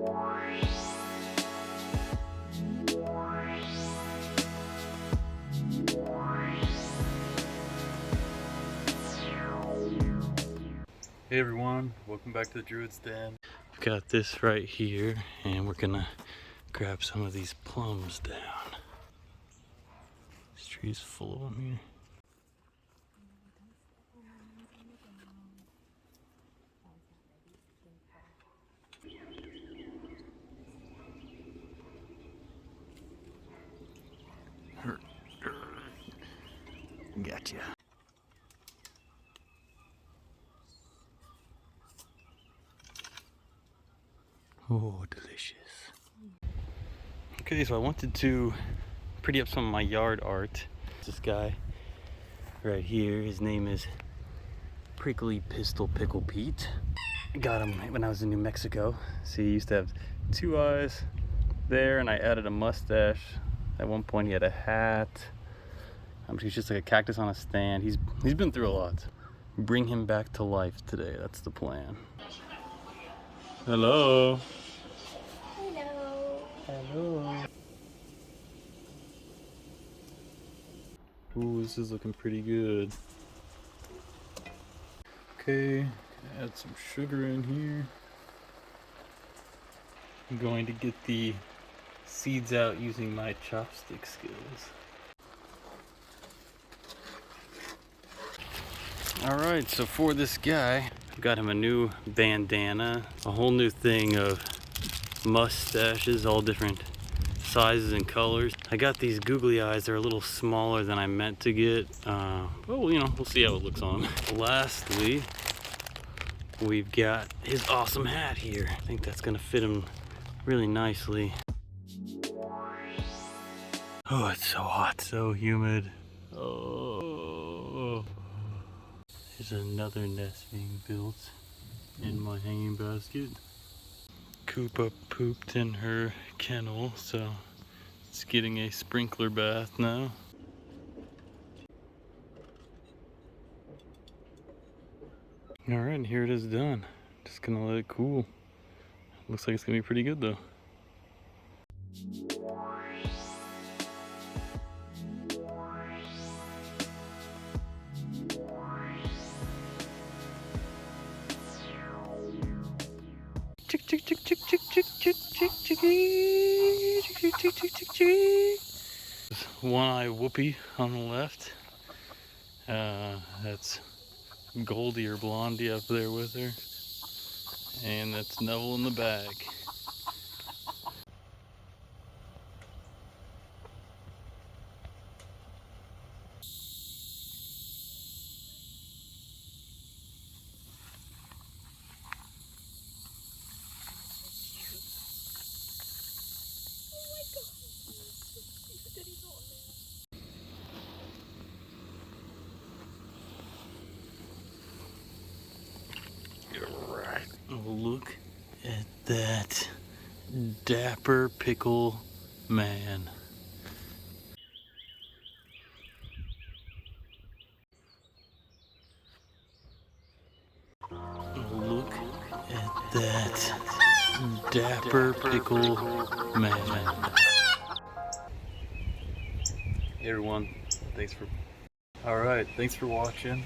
Hey everyone, welcome back to the Druid's Den. I've got this right here and we're gonna grab some of these plums down. This tree's full of them here. Gotcha. Oh, delicious. Okay, so I wanted to pretty up some of my yard art. This guy right here, his name is Pistol Pickle Pete. Got him when I was in New Mexico. See, he used to have 2 eyes there, and I added a mustache. At one point he had a hat. He's just like a cactus on a stand. He's been through a lot. Bring him back to life today. That's the plan. Hello. Hello. Hello. Ooh, this is looking pretty good. Okay, add some sugar in here. I'm going to get the seeds out using my chopstick skills. Alright, so for this guy, I got him a new bandana, a whole new thing of mustaches, all different sizes and colors. I got these googly eyes, they're a little smaller than I meant to get, but you know, we'll see how it looks on. Lastly, we've got his awesome hat here. I think that's gonna fit him really nicely. Oh, it's so hot, so humid. Oh. There's another nest being built in my hanging basket. Koopa pooped in her kennel, so it's getting a sprinkler bath now. Alright, here it is done. Just gonna let it cool. Looks like it's gonna be pretty good though. Chick chick chick chick chick chick chick chick chickie chick chick chick chick chick. One-eye whoopee on the left. That's Goldie or Blondie up there with her. And that's Neville in the bag. Right. Look at that dapper pickle man. Look at that dapper pickle man. Hey everyone, thanks for watching.